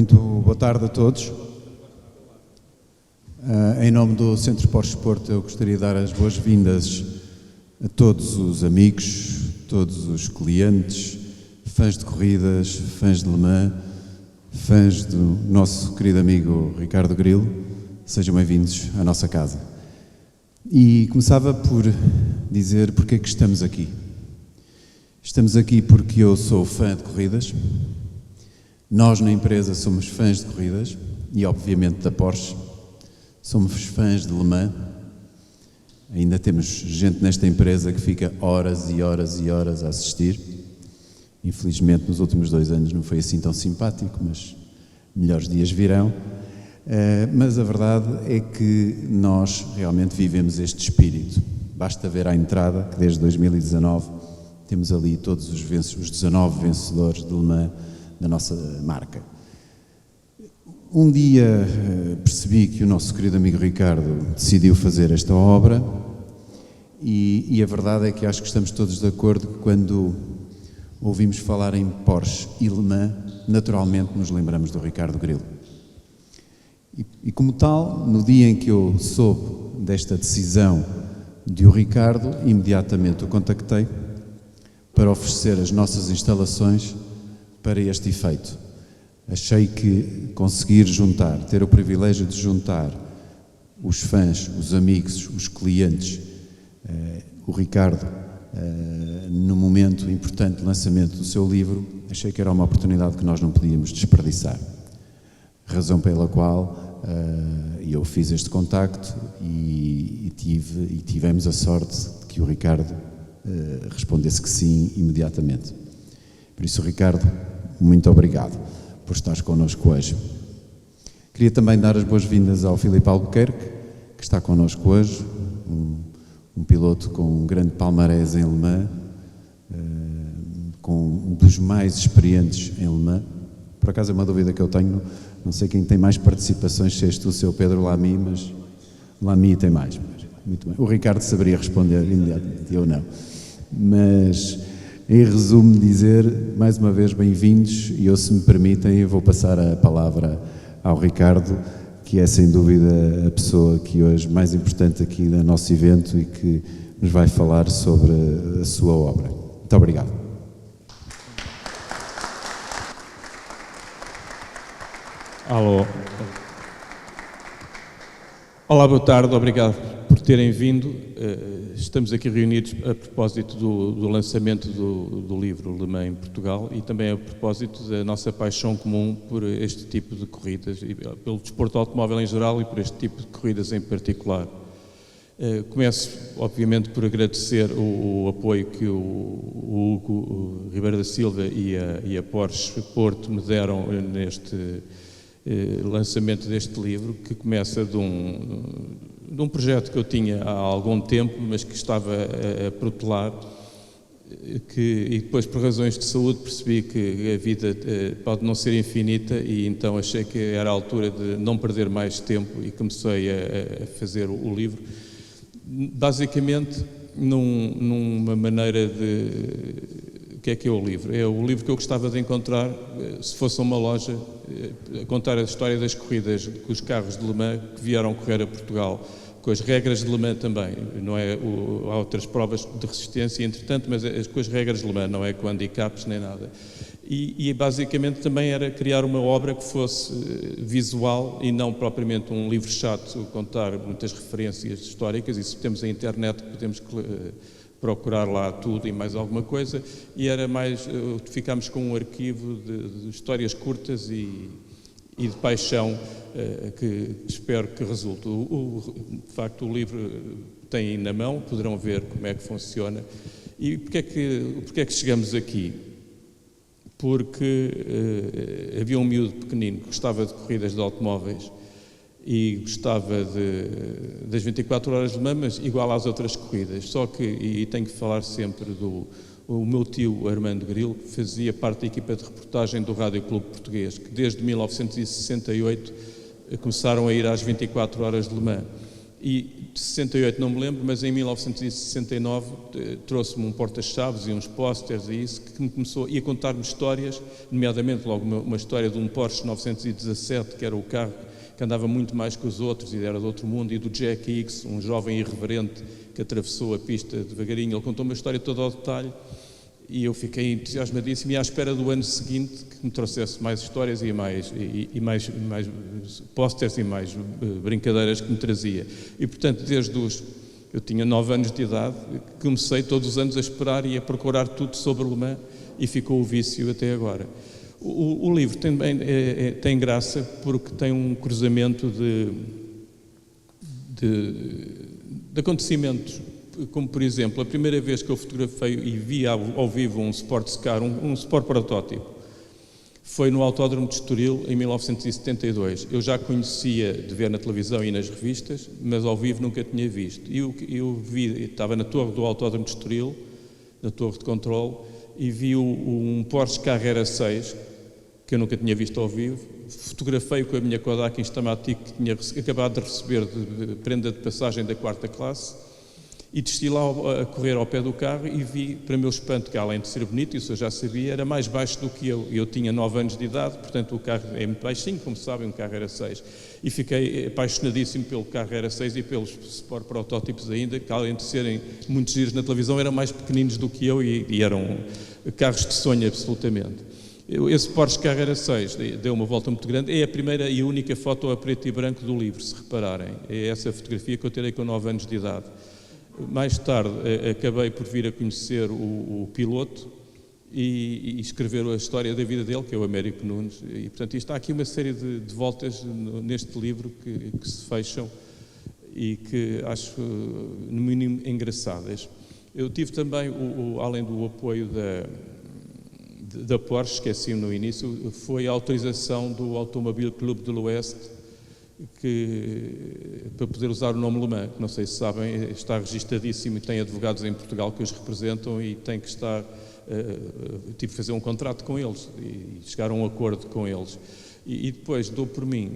Muito boa tarde a todos. Em nome do Centro Porsche Desporto, eu gostaria de dar as boas-vindas a todos os amigos, todos os clientes, fãs de corridas, fãs de Le Mans, fãs do nosso querido amigo Ricardo Grilo. Sejam bem-vindos à nossa casa. E começava por dizer porque é que estamos aqui. Estamos aqui porque eu sou fã de corridas. Nós, na empresa, somos fãs de corridas e, obviamente, da Porsche. Somos fãs de Le Mans. Ainda temos gente nesta empresa que fica horas e horas e horas a assistir. Infelizmente, nos últimos 2 anos não foi assim tão simpático, mas melhores dias virão. Mas a verdade é que nós realmente vivemos este espírito. Basta ver à entrada que desde 2019 temos ali todos os 19 vencedores de Le Mans da nossa marca. Um dia percebi que o nosso querido amigo Ricardo decidiu fazer esta obra e a verdade é que acho que estamos todos de acordo que quando ouvimos falar em Porsche e Le Mans, naturalmente nos lembramos do Ricardo Grilo. E como tal, no dia em que eu soube desta decisão de o Ricardo, imediatamente o contactei para oferecer as nossas instalações para este efeito. Achei que conseguir juntar, ter o privilégio de juntar os fãs, os amigos, os clientes, o Ricardo, no momento importante de lançamento do seu livro, achei que era uma oportunidade que nós não podíamos desperdiçar. Razão pela qual eu fiz este contacto e tivemos a sorte de que o Ricardo respondesse que sim imediatamente. Por isso, Ricardo, muito obrigado por estares connosco hoje. Queria também dar as boas-vindas ao Filipe Albuquerque, que está connosco hoje, um piloto com um grande palmarés em Le Mans, com um dos mais experientes em Le Mans. Por acaso é uma dúvida que eu tenho, não sei quem tem mais participações, se és tu, o seu Pedro Lamy, mas Lamy tem mais. Muito bem. O Ricardo saberia responder imediatamente, eu não. Mas, em resumo, dizer, mais uma vez, bem-vindos, e eu, se me permitem, eu vou passar a palavra ao Ricardo, que é, sem dúvida, a pessoa que hoje mais importante aqui no nosso evento e que nos vai falar sobre a sua obra. Muito obrigado. Alô. Olá, boa tarde, obrigado por terem vindo. Estamos aqui reunidos a propósito do lançamento do livro Le Mans em Portugal e também a propósito da nossa paixão comum por este tipo de corridas, e pelo desporto automóvel em geral e por este tipo de corridas em particular. Começo, obviamente, por agradecer o apoio que o Hugo Ribeiro da Silva e a Porsche Porto me deram neste lançamento deste livro, que começa de um projeto que eu tinha há algum tempo, mas que estava a protelar, e depois, por razões de saúde, percebi que a vida pode não ser infinita, e então achei que era a altura de não perder mais tempo e comecei a fazer o livro, basicamente numa maneira de... O que é o livro? É o livro que eu gostava de encontrar, se fosse uma loja, contar a história das corridas com os carros de Le Mans que vieram correr a Portugal, com as regras de Le Mans também, não é? Há outras provas de resistência, entretanto, mas com as regras de Le Mans, não é com handicaps nem nada. E basicamente também era criar uma obra que fosse visual e não propriamente um livro chato, contar muitas referências históricas. Isso temos a internet, podemos procurar lá tudo e mais alguma coisa, e era mais, ficámos com um arquivo de histórias curtas e de paixão que espero que resulte. De facto, o livro tem aí na mão, poderão ver como é que funciona. E porque é que chegamos aqui? Porque havia um miúdo pequenino que gostava de corridas de automóveis e gostava das 24 horas de Le Mans, mas igual às outras corridas, só que, e tenho que falar sempre o meu tio Armando Grilo, que fazia parte da equipa de reportagem do Rádio Clube Português, que desde 1968 começaram a ir às 24 horas de Le Mans, E de 68 não me lembro, mas em 1969 trouxe-me um porta-chaves e uns pósteres e isso, que me começou a contar-me histórias, nomeadamente logo uma história de um Porsche 917, que era o carro que andava muito mais que os outros e era de outro mundo, e do Jack Hicks, um jovem irreverente que atravessou a pista devagarinho. Ele contou uma história toda ao detalhe e eu fiquei entusiasmadíssimo e à espera do ano seguinte que me trouxesse mais histórias e mais pósteres e mais brincadeiras que me trazia. E, portanto, eu tinha 9 anos de idade, comecei todos os anos a esperar e a procurar tudo sobre Le Mans e ficou o vício até agora. O livro também tem graça porque tem um cruzamento de acontecimentos, como por exemplo, a primeira vez que eu fotografei e vi ao vivo um sports car, um sport protótipo, foi no Autódromo de Estoril em 1972. Eu já conhecia de ver na televisão e nas revistas, mas ao vivo nunca tinha visto. E eu estava na torre do Autódromo de Estoril, na torre de controle, e vi um Porsche Carrera 6, que eu nunca tinha visto ao vivo. Fotografei com a minha Kodak Instamatic, que tinha acabado de receber de prenda de passagem da 4ª classe, e desci lá a correr ao pé do carro e vi, para meu espanto, que além de ser bonito, isso eu já sabia, era mais baixo do que eu. Eu tinha 9 anos de idade, portanto o carro é muito baixinho, como sabem, um carro era 6. E fiquei apaixonadíssimo pelo carro era 6 e pelos sport protótipos ainda, que além de serem muitos giros na televisão, eram mais pequeninos do que eu e eram carros de sonho absolutamente. Esse Porsche Carrera 6 deu uma volta muito grande, é a primeira e única foto a preto e branco do livro, se repararem. É essa fotografia que eu tirei com 9 anos de idade. Mais tarde acabei por vir a conhecer o piloto e escrever a história da vida dele, que é o Américo Nunes. E, portanto, há aqui uma série de voltas neste livro que se fecham e que acho, no mínimo, engraçadas. Eu tive também, além do apoio da Porsche, esqueci-me no início, foi a autorização do Automobile Clube de l'Ouest, para poder usar o nome Le Mans, que não sei se sabem, está registadíssimo e tem advogados em Portugal que os representam e tem que estar, tive que fazer um contrato com eles e chegar a um acordo com eles. E depois dou por mim,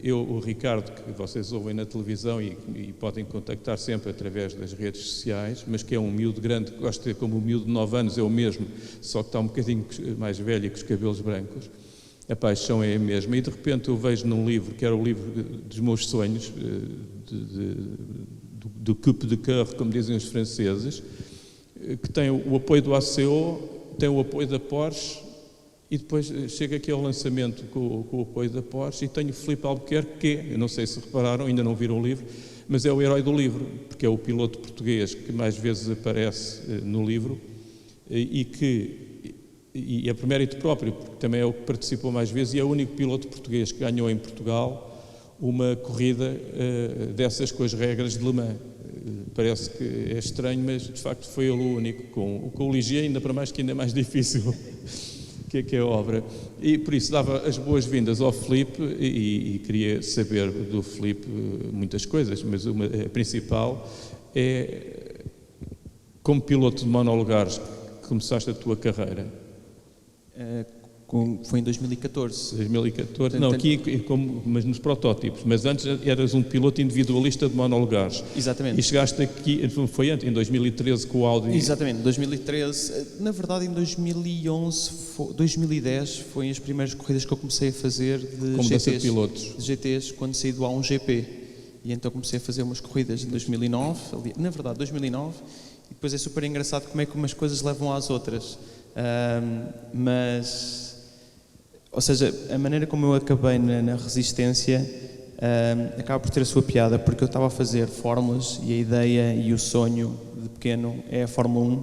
o Ricardo, que vocês ouvem na televisão e podem contactar sempre através das redes sociais, mas que é um miúdo grande, que gosto de ter como um miúdo de 9 anos, é o mesmo, só que está um bocadinho mais velho e com os cabelos brancos. A paixão é a mesma. E de repente eu vejo num livro, que era o livro dos meus sonhos, do Coupe de Coeur, como dizem os franceses, que tem o apoio do ACO, tem o apoio da Porsche, e depois chega aqui ao lançamento com o apoio da Porsche e tenho o Filipe Albuquerque, que eu não sei se repararam, ainda não viram o livro, mas é o herói do livro, porque é o piloto português que mais vezes aparece no livro e é por mérito próprio, porque também é o que participou mais vezes e é o único piloto português que ganhou em Portugal uma corrida dessas com as regras de Le Mans. Parece que é estranho, mas de facto foi ele o único, com o Ligier ainda para mais, que ainda é mais difícil, que é a obra. E por isso dava as boas-vindas ao Filipe e queria saber do Filipe muitas coisas, mas a principal é, como piloto de monolugares, que começaste a tua carreira. Foi em 2014. 2014, não, aqui mas nos protótipos, mas antes eras um piloto individualista de monolugares. Exatamente. E chegaste aqui, foi antes, em 2013 com o Audi. Exatamente, 2013, na verdade em 2011, 2010 foi as primeiras corridas que eu comecei a fazer de como GTs, de pilotos. de GTs, quando saí do A1GP. E então comecei a fazer umas corridas em 2009, na verdade 2009, e depois é super engraçado como é que umas coisas levam às outras. Ou seja, a maneira como eu acabei na Resistência acaba por ter a sua piada, porque eu estava a fazer fórmulas e a ideia e o sonho de pequeno é a Fórmula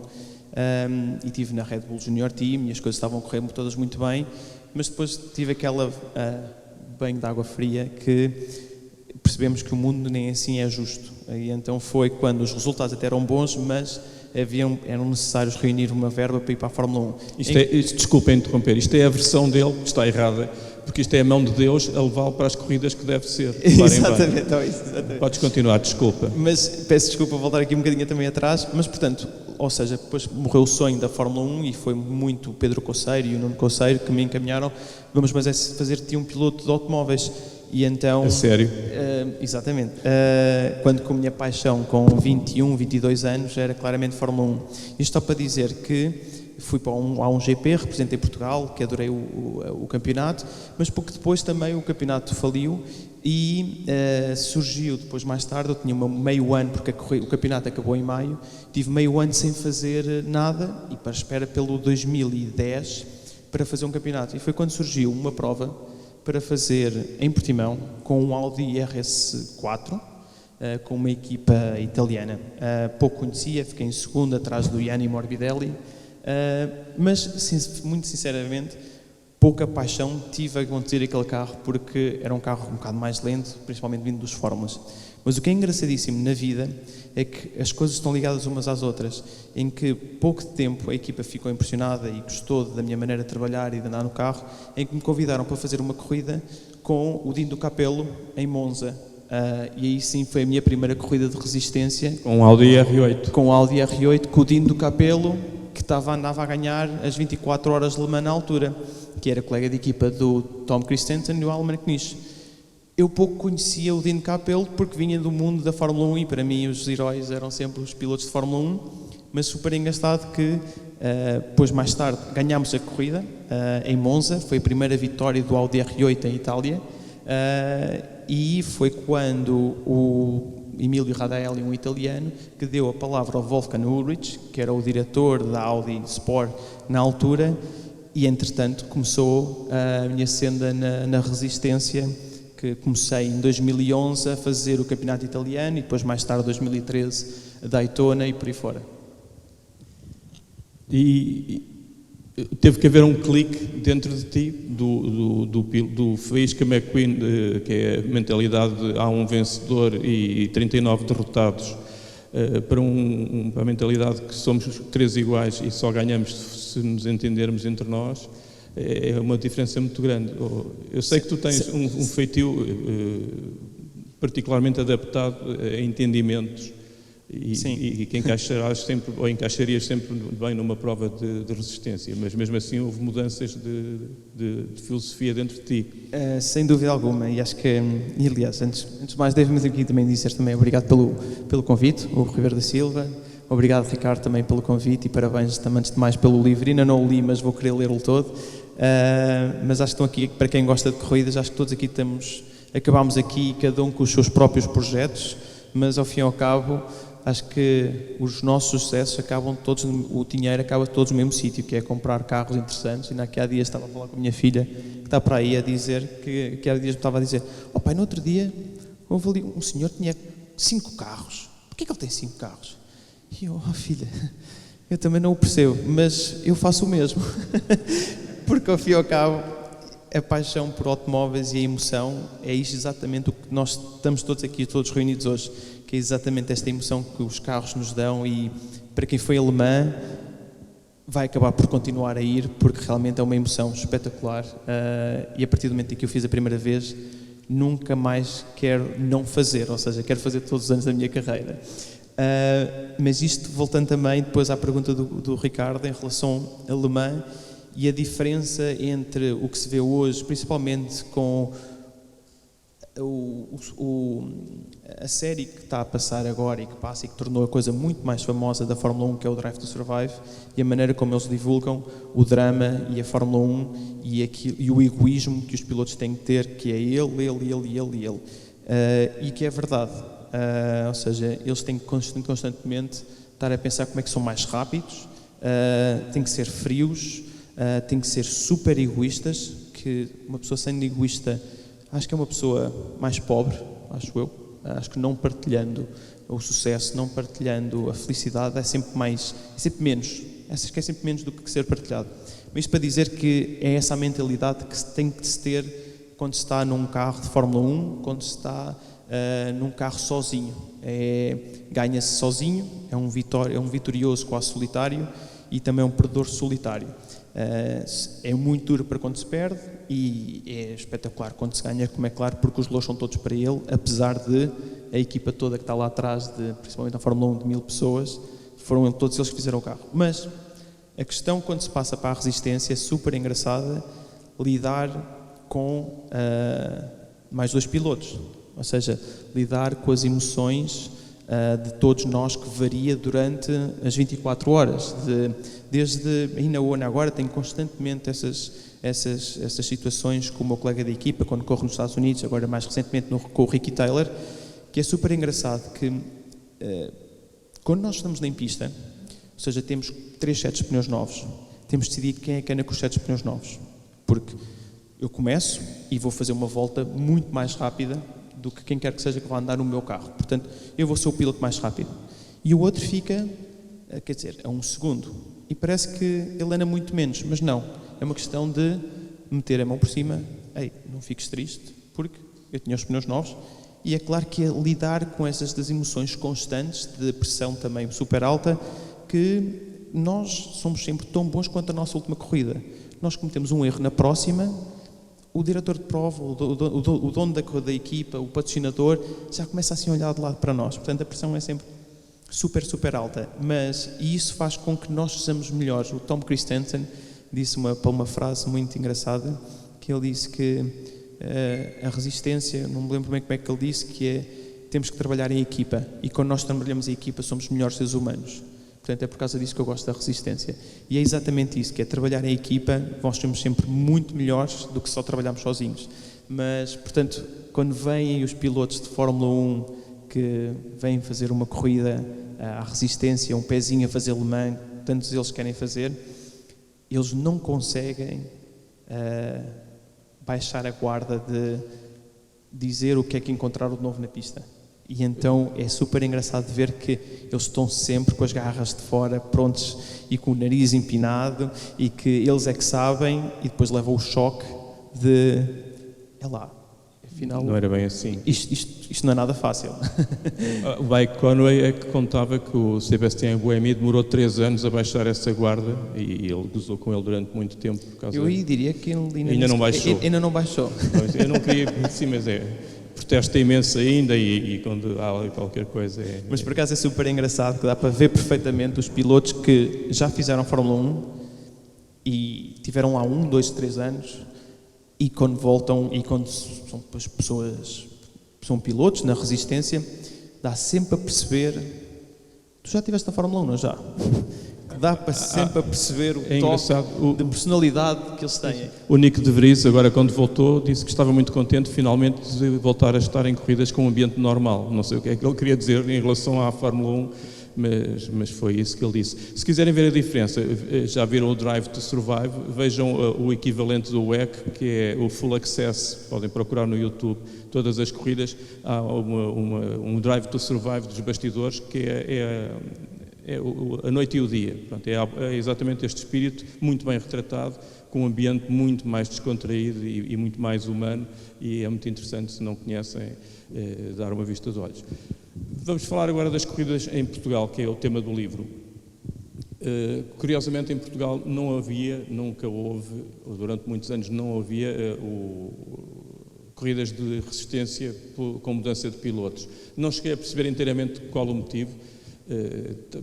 1 e estive na Red Bull Junior Team e as coisas estavam a correr todas muito bem, mas depois tive aquela banho de água fria que percebemos que o mundo nem assim é justo. E então foi quando os resultados até eram bons, mas eram necessários reunir uma verba para ir para a Fórmula 1. Desculpem interromper, isto é a versão dele que está errada, porque isto é a mão de Deus a levá-lo para as corridas que deve ser. Exatamente, exatamente. Podes continuar, desculpa. Mas peço desculpa voltar aqui um bocadinho também atrás, mas portanto, ou seja, depois morreu o sonho da Fórmula 1 e foi muito o Pedro Coceiro e o Nuno Coceiro que me encaminharam, vamos mas é fazer-te um piloto de automóveis. E então, A sério? exatamente, quando com a minha paixão com 21, 22 anos era claramente Fórmula 1. Isto só para dizer que fui para um GP, representei Portugal, que adorei o campeonato, mas pouco depois também o campeonato faliu e surgiu depois mais tarde, eu tinha meio ano, porque o campeonato acabou em maio, tive meio ano sem fazer nada e para espera pelo 2010 para fazer um campeonato. E foi quando surgiu uma prova para fazer em Portimão com um Audi RS4, com uma equipa italiana. Pouco conhecia, fiquei em segundo atrás do Gianni Morbidelli, mas muito sinceramente pouca paixão tive a conduzir aquele carro porque era um carro um bocado mais lento, principalmente vindo dos Fórmulas. Mas o que é engraçadíssimo na vida é que as coisas estão ligadas umas às outras, em que pouco tempo a equipa ficou impressionada e gostou da minha maneira de trabalhar e de andar no carro, em que me convidaram para fazer uma corrida com o Dino do Capello em Monza. E aí sim foi a minha primeira corrida de resistência. Com o Audi R8. Com o Audi R8, com o Dino do Capello, que andava a ganhar as 24 horas de Le Mans na altura, que era colega de equipa do Tom Christensen e o Alman Knish. Eu pouco conhecia o Dino Capello porque vinha do mundo da Fórmula 1 e para mim os heróis eram sempre os pilotos de Fórmula 1, mas super engraçado que depois mais tarde ganhámos a corrida em Monza, foi a primeira vitória do Audi R8 em Itália, e foi quando o Emilio Radaelli, um italiano, que deu a palavra ao Wolfgang Ulrich, que era o diretor da Audi Sport na altura, e entretanto começou a minha senda na resistência, que comecei em 2011 a fazer o campeonato italiano e depois mais tarde, 2013, a Daytona e por aí fora. E teve que haver um clique dentro de ti do Faísca McQueen, que é a mentalidade de há um vencedor e 39 derrotados, para a mentalidade que somos três iguais e só ganhamos se nos entendermos entre nós. É uma diferença muito grande. Eu sei que tu tens um feitio particularmente adaptado a entendidos e que encaixarias sempre bem numa prova de resistência, mas mesmo assim houve mudanças de filosofia dentro de ti. Sem dúvida alguma, e acho que, e aliás, antes de mais, devo-me aqui também dizer também obrigado pelo convite, o Ribeiro da Silva. Obrigado, Ricardo, também pelo convite e parabéns também, antes de mais, pelo livro. Ainda não o li, mas vou querer lê-lo todo. Mas acho que estão aqui, para quem gosta de corridas, acho que todos aqui acabámos aqui, cada um com os seus próprios projetos, mas ao fim e ao cabo, acho que os nossos sucessos acabam todos, o dinheiro acaba todos no mesmo sítio, que é comprar carros interessantes. E há dias estava a falar com a minha filha, que está para aí a dizer, que há dias me estava a dizer, pai, no outro dia, houve ali um senhor que tinha 5 carros. Porquê que ele tem 5 carros? E eu, filha, eu também não o percebo, mas eu faço o mesmo. Porque ao fim e ao cabo, a paixão por automóveis e a emoção é isto exatamente o que nós estamos todos aqui, todos reunidos hoje, que é exatamente esta emoção que os carros nos dão e para quem foi alemã vai acabar por continuar a ir, porque realmente é uma emoção espetacular e a partir do momento em que eu fiz a primeira vez, nunca mais quero não fazer, ou seja, quero fazer todos os anos da minha carreira. Mas isto voltando também depois à pergunta do Ricardo em relação a Le Mans e a diferença entre o que se vê hoje, principalmente com a série que está a passar agora e que passa e que tornou a coisa muito mais famosa da Fórmula 1, que é o Drive to Survive, e a maneira como eles divulgam o drama e a Fórmula 1 e o egoísmo que os pilotos têm que ter, que é ele, e que é verdade. Ou seja, eles têm que constantemente estar a pensar como é que são mais rápidos, têm que ser frios, têm que ser super egoístas, que uma pessoa sendo egoísta acho que é uma pessoa mais pobre, acho eu. Acho que não partilhando o sucesso, não partilhando a felicidade, é sempre menos. Acho que é sempre menos do que ser partilhado. Mas isto para dizer que é essa a mentalidade que se tem que se ter quando se está num carro de Fórmula 1, quando se está num carro sozinho. Ganha-se sozinho, é um vitorioso quase solitário e também um perdedor solitário. É muito duro para quando se perde e é espetacular quando se ganha, como é claro, porque os louros são todos para ele, apesar de a equipa toda que está lá atrás, principalmente na Fórmula 1, de 1000 pessoas, foram todos eles que fizeram o carro. Mas a questão quando se passa para a resistência é super engraçada, lidar com mais 2 pilotos, ou seja, lidar com as emoções de todos nós, que varia durante as 24 horas. Desde aí na ONU agora tenho constantemente essas situações com o meu colega de equipa, quando corro nos Estados Unidos, agora mais recentemente com o Ricky Taylor, que é super engraçado, que quando nós estamos em pista, ou seja, temos 3 sets de pneus novos, temos de decidir quem é que anda com os sets de pneus novos, porque eu começo e vou fazer uma volta muito mais rápida do que quem quer que seja que vá andar no meu carro. Portanto, eu vou ser o piloto mais rápido. E o outro fica, quer dizer, a 1 segundo. E parece que ele anda muito menos, mas não. É uma questão de meter a mão por cima. Ei, não fiques triste, porque eu tinha os pneus novos. E é claro que é lidar com essas das emoções constantes, de pressão também super alta, que nós somos sempre tão bons quanto a nossa última corrida. Nós cometemos um erro na próxima, o diretor de prova, o dono da equipa, o patrocinador, já começa assim a olhar de lado para nós. Portanto, a pressão é sempre super, super alta. E isso faz com que nós sejamos melhores. O Tom Christensen disse uma frase muito engraçada, que ele disse que a resistência, não me lembro bem como é que ele disse, que é, temos que trabalhar em equipa. E quando nós trabalhamos em equipa, somos melhores seres humanos. Portanto, é por causa disso que eu gosto da resistência. E é exatamente isso, que é trabalhar em equipa. Nós somos sempre muito melhores do que só trabalharmos sozinhos. Mas, portanto, quando vêm os pilotos de Fórmula 1 que vêm fazer uma corrida à resistência, um pezinho a fazer Le Mans, tantos eles querem fazer, eles não conseguem baixar a guarda de dizer o que é que encontraram de novo na pista. E então é super engraçado ver que eles estão sempre com as garras de fora, prontos e com o nariz empinado, e que eles é que sabem, e depois levam o choque de, é lá, afinal... Não era bem assim. Isto não é nada fácil. O Mike Conway é que contava que o Sébastien Buemi demorou 3 anos a baixar essa guarda, e ele gozou com ele durante muito tempo. Por causa Eu diria que ele ainda não baixou. Ainda não baixou. Eu não queria... Sim, mas protesta imenso ainda, e quando há qualquer coisa... Mas por acaso é super engraçado, que dá para ver perfeitamente os pilotos que já fizeram Fórmula 1 e tiveram lá 1, 2, 3 anos, e quando voltam, e quando são pessoas, são pilotos na resistência, dá sempre a perceber... Tu já estiveste na Fórmula 1, não já? Dá para sempre a perceber o toque de personalidade que eles têm. O Nick de Vries, agora quando voltou, disse que estava muito contente finalmente de voltar a estar em corridas com um ambiente normal. Não sei o que é que ele queria dizer em relação à Fórmula 1, mas foi isso que ele disse. Se quiserem ver a diferença, já viram o Drive to Survive, vejam o equivalente do WEC, que é o Full Access, podem procurar no YouTube todas as corridas. Há um Drive to Survive dos bastidores, que é a noite e o dia. Portanto, é exatamente este espírito, muito bem retratado, com um ambiente muito mais descontraído e muito mais humano, e é muito interessante, se não conhecem, dar uma vista de olhos. Vamos falar agora das corridas em Portugal, que é o tema do livro. Curiosamente, em Portugal nunca houve, durante muitos anos não havia corridas de resistência com mudança de pilotos. Não cheguei a perceber inteiramente qual o motivo,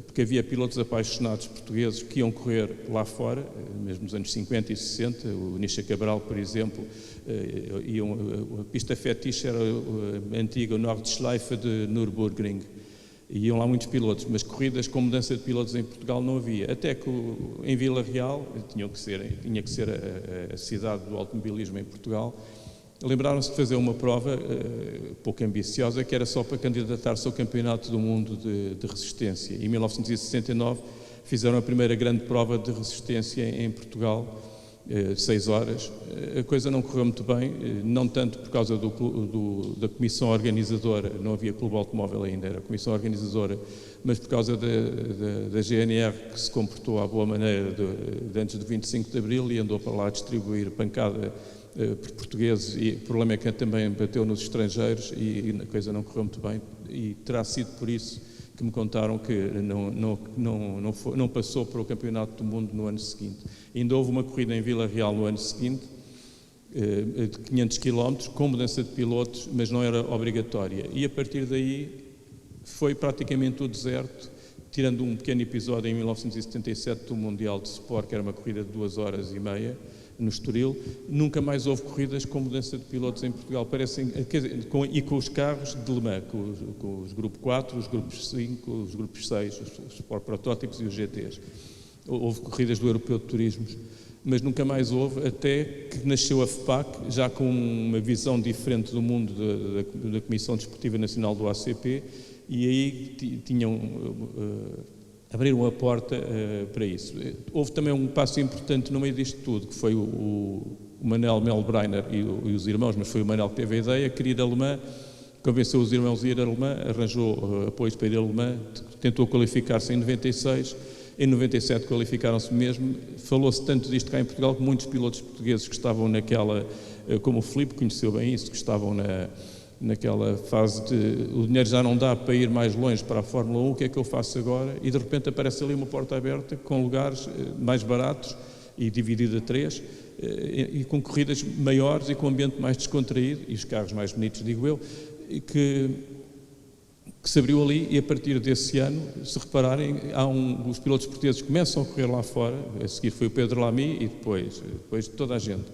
porque havia pilotos apaixonados portugueses que iam correr lá fora, mesmo nos anos 50 e 60, o Nisha Cabral, por exemplo, a pista fetiche era a antiga Nordschleife de Nürburgring, e iam lá muitos pilotos, mas corridas com mudança de pilotos em Portugal não havia, até que em Vila Real, tinha que ser a cidade do automobilismo em Portugal, lembraram-se de fazer uma prova pouco ambiciosa, que era só para candidatar-se ao Campeonato do Mundo de Resistência. Em 1969 fizeram a primeira grande prova de resistência em Portugal, 6 horas. A coisa não correu muito bem, não tanto por causa da comissão organizadora, não havia clube automóvel ainda, era a comissão organizadora, mas por causa da GNR, que se comportou à boa maneira de antes do 25 de Abril e andou para lá a distribuir pancada por portugueses, e o problema é que também bateu nos estrangeiros e a coisa não correu muito bem, e terá sido por isso que me contaram que não passou para o Campeonato do Mundo no ano seguinte. Ainda houve uma corrida em Vila Real no ano seguinte, de 500 km, com mudança de pilotos, mas não era obrigatória, e a partir daí foi praticamente o deserto, tirando um pequeno episódio em 1977 do Mundial de Sport, que era uma corrida de 2 horas e meia, no Estoril. Nunca mais houve corridas com mudança de pilotos em Portugal, e com os carros de Le Mans, com os Grupo 4, os Grupos 5, os Grupos 6, os Sport Protótipos e os GTs. Houve corridas do Europeu de Turismos, mas nunca mais houve, até que nasceu a FPAC, já com uma visão diferente do mundo da Comissão Desportiva Nacional do ACP, e aí abriram a porta para isso. Houve também um passo importante no meio disto tudo, que foi o Manel Melbreiner e os irmãos, mas foi o Manel que teve a ideia, queria ir a Le Mans, convenceu os irmãos a ir a Le Mans, arranjou apoios para ir a Le Mans, tentou qualificar-se em 96, em 97 qualificaram-se mesmo. Falou-se tanto disto cá em Portugal que muitos pilotos portugueses que estavam naquela, como o Filipe conheceu bem isso, que estavam naquela fase de o dinheiro já não dá para ir mais longe para a Fórmula 1, o que é que eu faço agora? E de repente aparece ali uma porta aberta com lugares mais baratos e dividido a 3, e com corridas maiores e com um ambiente mais descontraído, e os carros mais bonitos, digo eu, que se abriu ali. E a partir desse ano, se repararem, os pilotos portugueses começam a correr lá fora, a seguir foi o Pedro Lamy e depois toda a gente.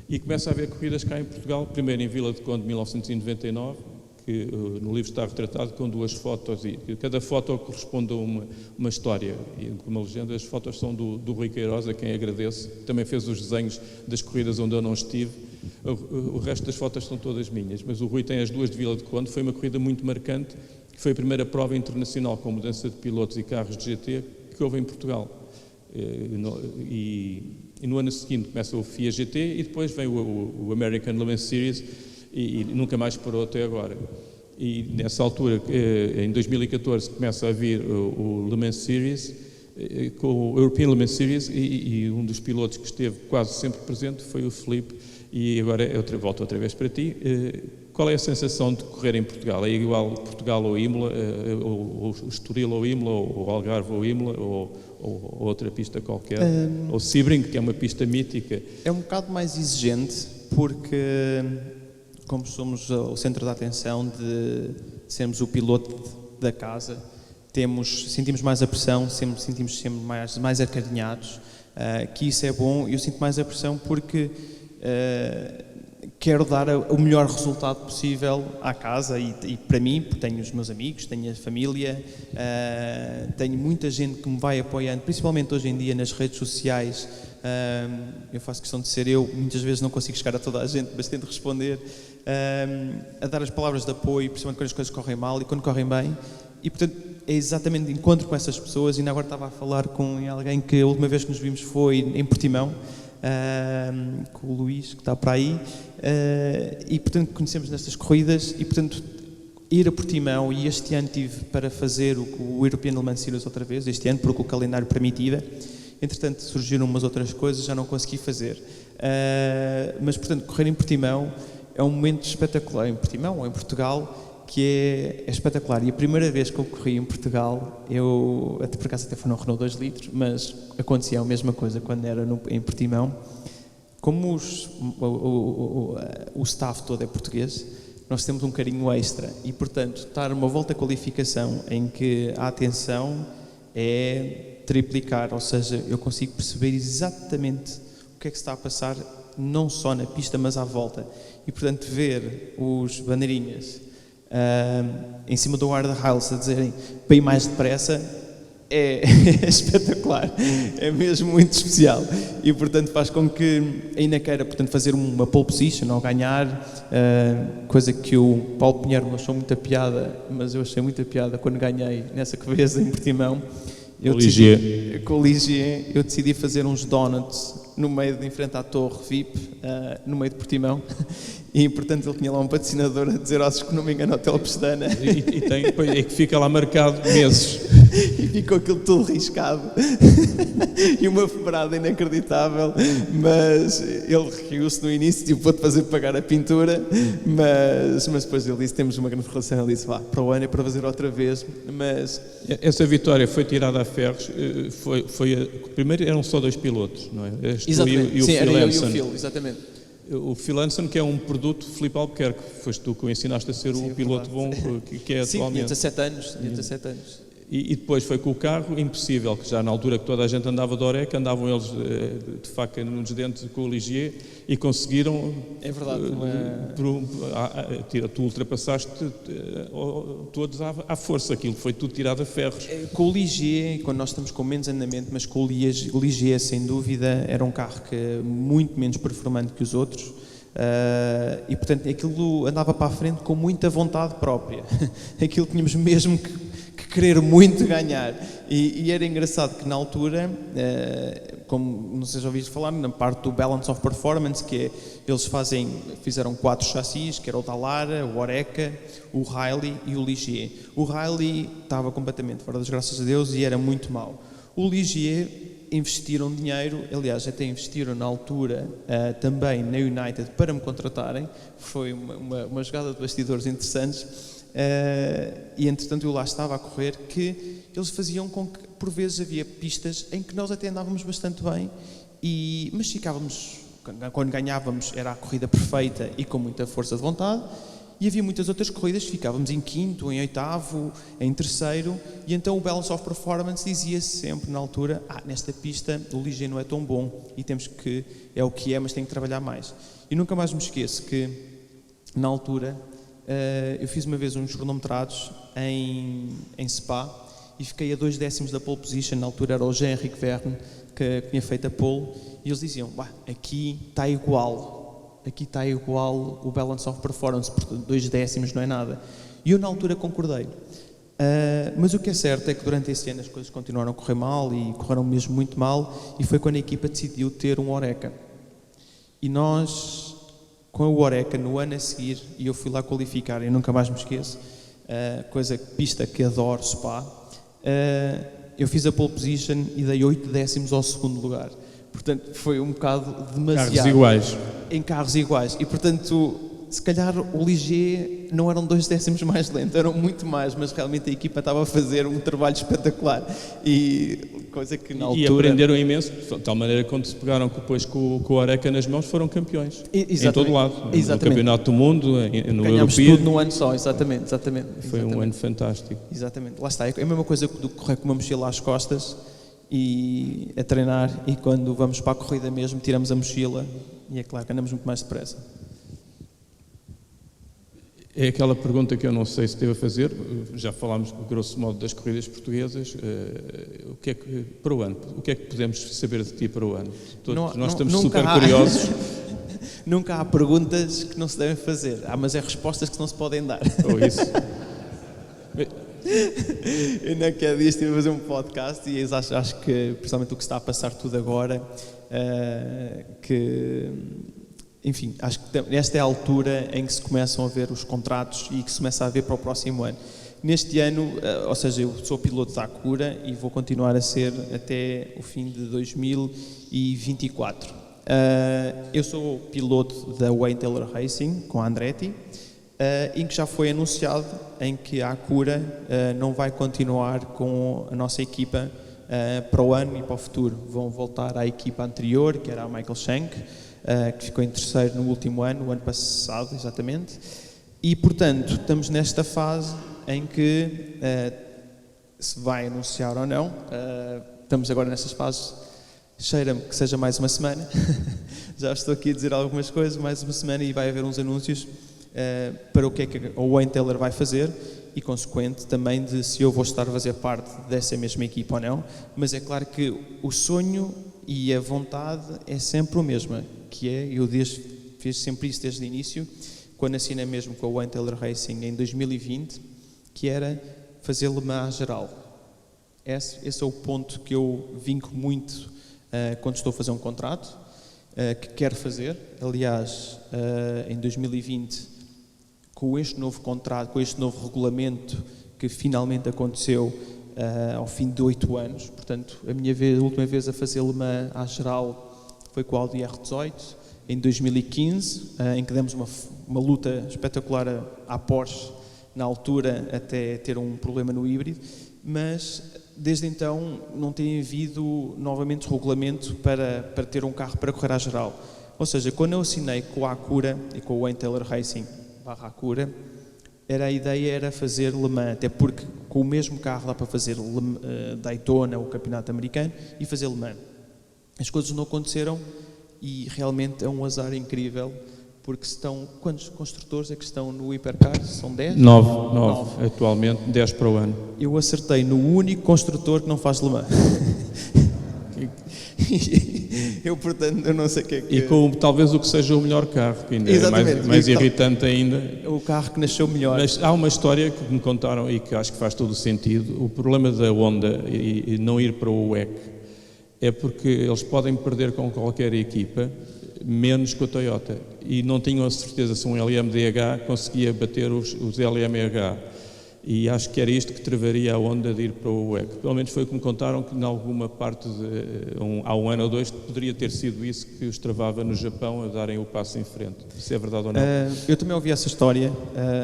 E começa a haver corridas cá em Portugal, primeiro em Vila de Conde, 1999, que no livro está retratado com 2 fotos, e cada foto corresponde a uma história, e com uma legenda. As fotos são do Rui Queiroz, a quem agradeço, também fez os desenhos das corridas onde eu não estive. O resto das fotos são todas minhas, mas o Rui tem as 2 de Vila de Conde. Foi uma corrida muito marcante, que foi a primeira prova internacional com mudança de pilotos e carros de GT que houve em Portugal. E no ano seguinte começa o FIA GT e depois vem o American Le Mans Series, e nunca mais parou até agora. E nessa altura, em 2014, começa a vir o Le Mans Series, com o European Le Mans Series, e um dos pilotos que esteve quase sempre presente foi o Filipe. E agora eu volto outra vez para ti. Qual é a sensação de correr em Portugal? É igual Portugal ou Imola, ou Estoril ou Imola, ou Algarve ou Imola, ou outra pista qualquer? Ou Sebring, que é uma pista mítica? É um bocado mais exigente, porque como somos o centro da atenção de sermos o piloto da casa, sentimos mais a pressão, sentimos sempre mais acarinhados, que isso é bom. Eu sinto mais a pressão porque quero dar o melhor resultado possível à casa e para mim, porque tenho os meus amigos, tenho a família, tenho muita gente que me vai apoiando, principalmente hoje em dia nas redes sociais. Eu faço questão de ser eu, muitas vezes não consigo chegar a toda a gente, mas tento responder, a dar as palavras de apoio, principalmente quando as coisas correm mal e quando correm bem. E portanto é exatamente de encontro com essas pessoas. E ainda agora estava a falar com alguém que a última vez que nos vimos foi em Portimão, com o Luís, que está para aí, e portanto conhecemos nestas corridas. E portanto ir a Portimão, e este ano tive para fazer o European Le Mans Series outra vez, este ano, porque o calendário permitia. Entretanto surgiram umas outras coisas, já não consegui fazer, mas portanto correr em Portimão é um momento espetacular. Em Portimão ou em Portugal, que é espetacular. E a primeira vez que eu corri em Portugal, até por acaso até foi no Renault 2 litros, mas acontecia a mesma coisa quando era em Portimão. Como o staff todo é português, nós temos um carinho extra e, portanto, estar numa volta de qualificação em que a atenção é triplicar, ou seja, eu consigo perceber exatamente o que é que se está a passar, não só na pista, mas à volta. E, portanto, ver os bandeirinhas em cima do guarda-rails a dizerem para ir mais depressa é espetacular, é mesmo muito especial. E portanto faz com que ainda queira, portanto, fazer uma pole position ou ganhar, coisa que o Paulo Pinheiro não achou muita piada, mas eu achei muita piada quando ganhei nessa vez em Portimão. Com o Ligier, eu decidi fazer uns donuts no meio de frente à torre VIP, no meio de Portimão, e portanto ele tinha lá um patrocinador a dizer ossos que não me engano, Hotel Pestana. E tem, é que fica lá marcado meses. E ficou aquilo tudo riscado e uma febrada inacreditável, mas ele riu-se no início, tipo, vou-te fazer pagar a pintura, mas depois ele disse, temos uma grande relação, ele disse, vá, para o ano é para fazer outra vez. Mas essa vitória foi tirada a ferros, primeiro eram só 2 pilotos, não é? Exatamente, e o sim, Phil era eu e Hansen. o Phil, exatamente. O Phil Hansen, que é um produto de Filipe Albuquerque, foste tu que o ensinaste a ser o piloto bom que é sim, atualmente. tinha 17 anos. E depois foi com o carro, impossível, que já na altura que toda a gente andava de Oreca, andavam eles de faca nos dentes com o Ligier e conseguiram... É verdade. Tu ultrapassaste todos à força, aquilo foi tudo tirado a ferros. Com o Ligier, quando nós estamos com menos andamento, mas com o Ligier, sem dúvida, era um carro muito menos performante que os outros. E portanto aquilo andava para a frente com muita vontade própria. Aquilo tínhamos mesmo que querer muito ganhar. E era engraçado que na altura, como não sei se já ouviste falar, na parte do Balance of Performance, que é, eles fizeram 4 chassis, que era o Dallara, o Oreca, o Riley e o Ligier. O Riley estava completamente fora das graças a Deus e era muito mau. O Ligier investiram dinheiro, aliás até investiram na altura também na United para me contratarem. Foi uma jogada de bastidores interessantes. E entretanto eu lá estava a correr, que eles faziam com que por vezes havia pistas em que nós até andávamos bastante bem, mas ficávamos, quando ganhávamos era a corrida perfeita e com muita força de vontade, e havia muitas outras corridas que ficávamos em 5º, em 8º, em 3º, e então o Balance of Performance dizia-se sempre na altura, nesta pista o Ligier não é tão bom e é o que é, mas tem que trabalhar mais. E nunca mais me esqueço que na altura eu fiz uma vez uns cronometrados em Spa e fiquei a 2 décimos da pole position. Na altura era o Jean-Henrique Verne que tinha feito a pole, e eles diziam, aqui está igual o Balance of Performance, portanto 2 décimos não é nada. E eu na altura concordei. Mas o que é certo é que durante esse ano as coisas continuaram a correr mal, e correram mesmo muito mal, e foi quando a equipa decidiu ter um Oreca. E nós, com o Oreca, no ano a seguir, e eu fui lá qualificar, e nunca mais me esqueço, pista que adoro, Spa, eu fiz a pole position e dei 8 décimos ao segundo lugar. Portanto, foi um bocado demasiado. Carros iguais. Em carros iguais. E, portanto, se calhar o Ligier não eram 2 décimos mais lento, eram muito mais, mas realmente a equipa estava a fazer um trabalho espetacular. E coisa que na altura... E aprenderam imenso, de tal maneira que quando se pegaram depois com o Oreca nas mãos, foram campeões. Em todo lado. Exatamente. No Campeonato do Mundo, no Ganhámos Europeu. tudo num ano só, exatamente. Foi um ano fantástico. Exatamente. Lá está, é a mesma coisa do que correr com uma mochila às costas e a treinar, e quando vamos para a corrida mesmo, tiramos a mochila e é claro que andamos muito mais depressa. É aquela pergunta que eu não sei se devo fazer, já falámos grosso modo das corridas portuguesas, o que é que para o ano, o que é que podemos saber de ti para o ano? Nós estamos super curiosos. Nunca há perguntas que não se devem fazer, mas é respostas que não se podem dar. Ou isso. Eu naquele dia estive a fazer um podcast e acho que, principalmente o que está a passar tudo agora, enfim, acho que esta é a altura em que se começam a ver os contratos e que se começa a ver para o próximo ano. Neste ano, ou seja, eu sou piloto da Acura e vou continuar a ser até o fim de 2024. Eu sou piloto da Wayne Taylor Racing com a Andretti, em que já foi anunciado em que a Acura não vai continuar com a nossa equipa para o ano e para o futuro. Vão voltar à equipa anterior, que era a Michael Shank, que ficou em terceiro no último ano, o ano passado exatamente, e portanto estamos nesta fase em que se vai anunciar ou não, estamos agora nessas fases, cheira-me que seja mais uma semana, já estou aqui a dizer algumas coisas, mais uma semana e vai haver uns anúncios para o que é que o Wayne Taylor vai fazer e consequente também de se eu vou estar a fazer parte dessa mesma equipa ou não, mas é claro que o sonho e a vontade é sempre o mesmo, que é, eu fiz sempre isso desde o início, quando assinei mesmo com a Wayne Taylor Racing em 2020, que era fazer Le Mans geral. Esse é o ponto que eu vinco muito quando estou a fazer um contrato, que quero fazer. Aliás, em 2020, com este novo contrato, com este novo regulamento que finalmente aconteceu ao fim de 8 anos, portanto, a última vez a fazer Le Mans à geral foi com o Audi R18, em 2015, em que demos uma luta espetacular à Porsche, na altura, até ter um problema no híbrido, mas desde então não tem havido novamente regulamento para ter um carro para correr à geral. Ou seja, quando eu assinei com a Acura e com o Wayne Taylor Racing / Acura, a ideia era fazer Le Mans, até porque Com o mesmo carro dá para fazer Daytona, o campeonato americano, e fazer Le Mans. As coisas não aconteceram e realmente é um azar incrível, porque quantos construtores é que estão no Hipercar? São 10? 9 atualmente, 10 para o ano. Eu acertei no único construtor que não faz Le Mans. Portanto, eu não sei o que é que... E com talvez o que seja o melhor carro, que ainda é mais irritante ainda. O carro que nasceu melhor. Mas há uma história que me contaram e que acho que faz todo o sentido. O problema da Honda e não ir para o WEC é porque eles podem perder com qualquer equipa, menos com a Toyota. E não tinham a certeza se um LMDH conseguia bater os LMH. E acho que era isto que travaria a Honda de ir para o WEC. Pelo menos foi o que me contaram, que em alguma parte, há um ano ou dois, poderia ter sido isso que os travava no Japão a darem o passo em frente. Se é verdade ou não? Eu também ouvi essa história.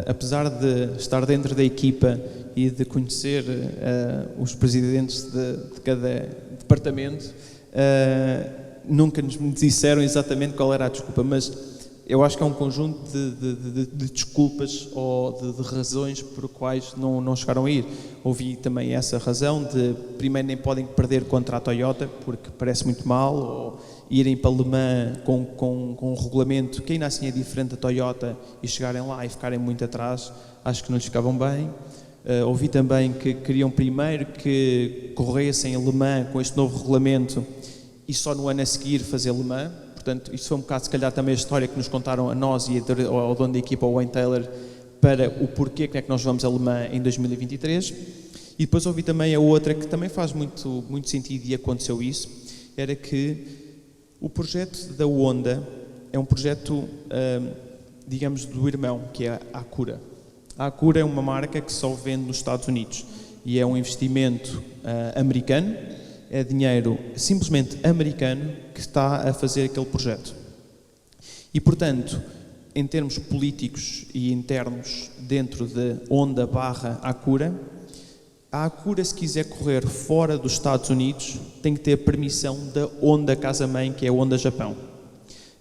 Apesar de estar dentro da equipa e de conhecer os presidentes de cada departamento, nunca nos disseram exatamente qual era a desculpa, mas eu acho que é um conjunto de desculpas ou de razões por quais não chegaram a ir. Ouvi também essa razão de, primeiro, nem podem perder contra a Toyota, porque parece muito mal, ou irem para Le Mans com um regulamento que ainda assim é diferente da Toyota e chegarem lá e ficarem muito atrás, acho que não lhes ficavam bem. Ouvi também que queriam primeiro que corressem em Le Mans com este novo regulamento e só no ano a seguir fazer Le Mans. Portanto, isso foi um bocado, se calhar, também a história que nos contaram a nós e ao dono da equipa, ao Wayne Taylor, para o porquê que é que nós vamos a Le Mans em 2023. E depois ouvi também a outra, que também faz muito sentido e aconteceu isso, era que o projeto da Honda é um projeto, digamos, do irmão, que é a Acura. A Acura é uma marca que só vende nos Estados Unidos e é um investimento americano. É dinheiro simplesmente americano que está a fazer aquele projeto. E, portanto, em termos políticos e internos dentro de Honda / Acura, a Acura, se quiser correr fora dos Estados Unidos, tem que ter permissão da Honda casa-mãe, que é a Honda Japão.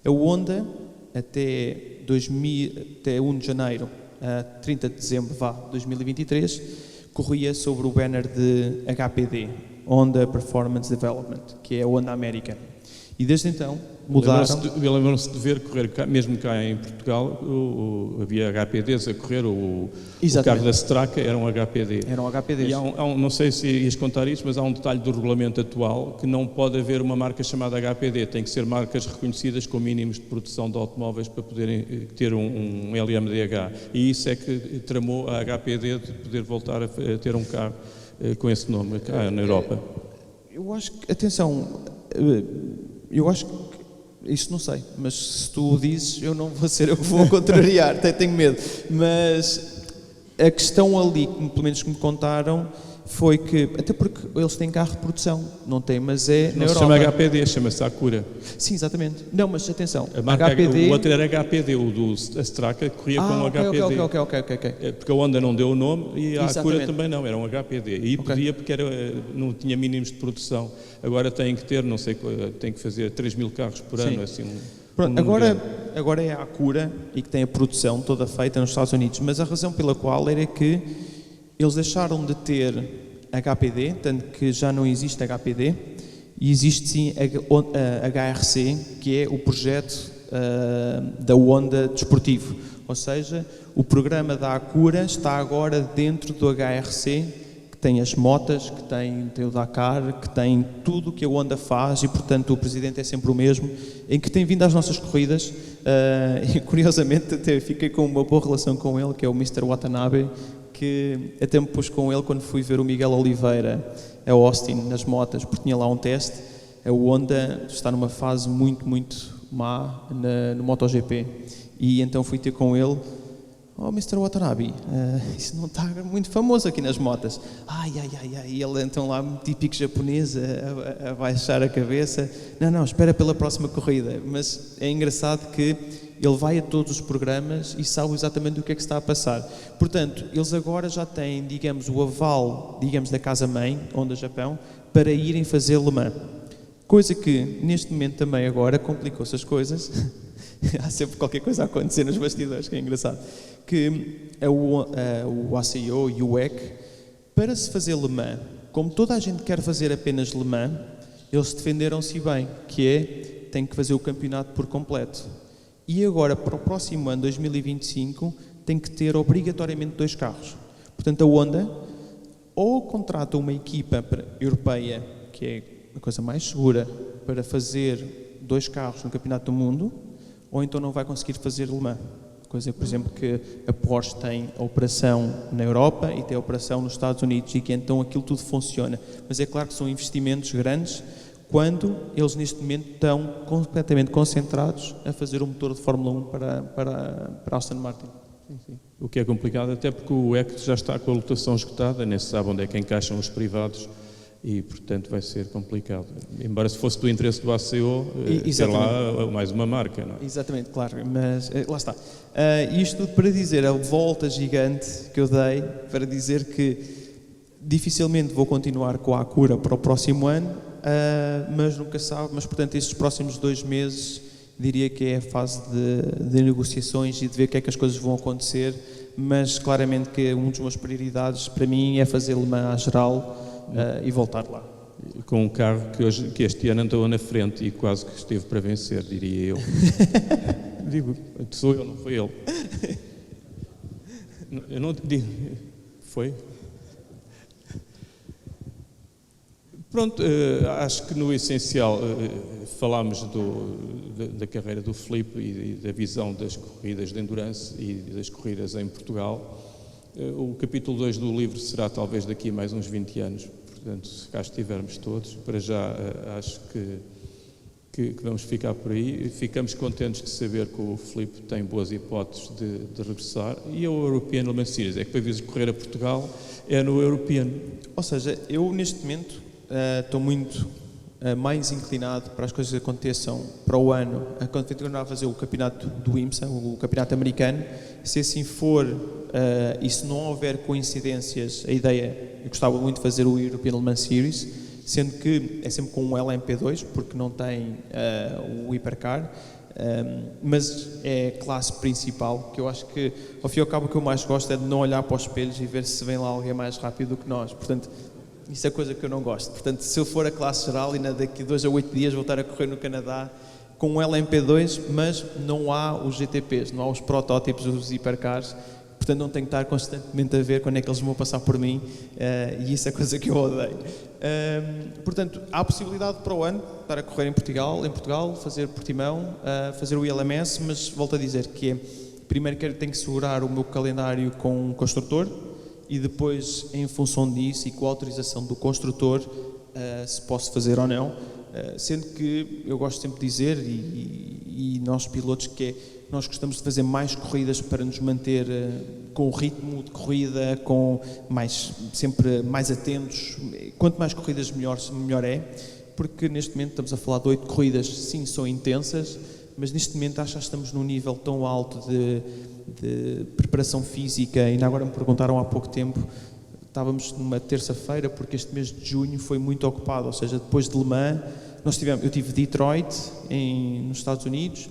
A Honda, até 1 de janeiro a 30 de dezembro de 2023, corria sobre o banner de HPD, Honda Performance Development, que é a Honda América. E desde então mudaram... Lembram-se de ver correr, mesmo cá em Portugal, havia HPDs a correr, o carro da Straka era um HPD. Eram HPDs. E não sei se ias contar isso, mas há um detalhe do regulamento atual que não pode haver uma marca chamada HPD, tem que ser marcas reconhecidas com mínimos de produção de automóveis para poderem ter um LMDH. E isso é que tramou a HPD de poder voltar a ter um carro com esse nome cá na Europa. Eu acho que, atenção, eu acho que, isso não sei, mas se tu o dizes, eu não vou ser eu que vou contrariar, tenho medo. Mas a questão ali, pelo menos que me contaram, foi que, até porque eles têm carro de produção, não tem, mas é na Europa. Não se chama HPD, chama-se Acura. Sim, exatamente. Não, mas atenção, a marca, HPD... O outro era HPD, o do Straka corria com o HPD. Ok. Porque a Honda não deu o nome e a Exatamente. Acura também não, era um HPD. E podia porque não tinha mínimos de produção. Agora tem que ter, não sei, tem que fazer 3 mil carros por ano, assim. Pronto, agora é a Acura e que tem a produção toda feita nos Estados Unidos, mas a razão pela qual era que eles deixaram de ter HPD, tanto que já não existe HPD, e existe sim a HRC, que é o projeto da Honda desportivo. Ou seja, o programa da Acura está agora dentro do HRC, que tem as motas, que tem o Dakar, que tem tudo o que a Honda faz e, portanto, o presidente é sempre o mesmo, em que tem vindo às nossas corridas. E, curiosamente, até fiquei com uma boa relação com ele, que é o Mr. Watanabe, que até me pus com ele quando fui ver o Miguel Oliveira a Austin nas motas, porque tinha lá um teste. A Honda está numa fase muito má no MotoGP. E então fui ter com ele: "Oh, Mr. Watanabe, isso não está muito famoso aqui nas motas." E ele então lá, típico japonês, a baixar a cabeça. Não, espera pela próxima corrida. Mas é engraçado que ele vai a todos os programas e sabe exatamente o que é que está a passar. Portanto, eles agora já têm, digamos, o aval, digamos, da casa-mãe, Honda Japão, para irem fazer Le Mans. Coisa que, neste momento também agora, complicou-se as coisas. Há sempre qualquer coisa a acontecer nos bastidores, que é engraçado. Que o ACO e o WEC Para se fazer Le Mans, como toda a gente quer fazer apenas Le Mans, eles defenderam-se bem, que é, tem que fazer o campeonato por completo. E agora, para o próximo ano, 2025, tem que ter obrigatoriamente 2 carros. Portanto, a Honda ou contrata uma equipa europeia, que é a coisa mais segura, para fazer 2 carros no Campeonato do Mundo, ou então não vai conseguir fazer Le Mans. Coisa, por exemplo, que a Porsche tem a operação na Europa e tem a operação nos Estados Unidos e que então aquilo tudo funciona. Mas é claro que são investimentos grandes quando eles neste momento estão completamente concentrados a fazer o motor de Fórmula 1 para Aston Martin. Sim. O que é complicado, até porque o ECT já está com a lotação esgotada, nem se sabe onde é que encaixam os privados e, portanto, vai ser complicado. Embora se fosse do interesse do ACO, ter lá mais uma marca, não é? Exatamente, claro, mas lá está. Isto tudo para dizer a volta gigante que eu dei, para dizer que dificilmente vou continuar com a Acura para o próximo ano, mas nunca sabe, mas portanto estes próximos 2 meses diria que é a fase de negociações e de ver o que é que as coisas vão acontecer, mas claramente que uma das minhas prioridades para mim é fazer Le Mans à geral e voltar lá. Com um carro que este ano andou na frente e quase que esteve para vencer, diria eu. Digo, sou eu, não foi ele. Eu não digo, foi? Pronto, acho que no essencial falámos da carreira do Filipe e da visão das corridas de endurance e das corridas em Portugal. O capítulo 2 do livro será talvez daqui a mais uns 20 anos, portanto, se cá estivermos todos, para já acho que vamos ficar por aí. Ficamos contentes de saber que o Filipe tem boas hipóteses de regressar. E o European Le Mans Series, é que para vir correr a Portugal é no European. Ou seja, eu neste momento estou muito mais inclinado para as coisas que aconteçam para o ano, a continuar a fazer o campeonato do IMSA, o campeonato americano. Se assim for e se não houver coincidências, a ideia, eu gostava muito de fazer o European Le Mans Series, sendo que é sempre com um LMP2, porque não tem o Hypercar, mas é a classe principal, que eu acho que, ao fim e ao cabo, o que eu mais gosto é de não olhar para os espelhos e ver se vem lá alguém mais rápido do que nós. Portanto, isso é coisa que eu não gosto. Portanto, se eu for a classe geral e daqui a 2 a 8 dias voltar a correr no Canadá com um LMP2, mas não há os GTPs, não há os protótipos, os hipercars, portanto não tenho que estar constantemente a ver quando é que eles vão passar por mim, e isso é coisa que eu odeio. Portanto, há a possibilidade para o ano estar a correr em Portugal, fazer Portimão, fazer o ILMS, mas volto a dizer que é, primeiro tenho que segurar o meu calendário com o construtor, e depois, em função disso e com a autorização do construtor, se posso fazer ou não, sendo que eu gosto sempre de dizer, e nós pilotos, que é, nós gostamos de fazer mais corridas para nos manter com o ritmo de corrida, sempre mais atentos. Quanto mais corridas melhor é, porque neste momento estamos a falar de 8 corridas, sim, são intensas, mas neste momento acho que estamos num nível tão alto de preparação física. Ainda agora me perguntaram há pouco tempo, estávamos numa terça-feira, porque este mês de junho foi muito ocupado, ou seja, depois de Le Mans, eu tive Detroit, nos Estados Unidos,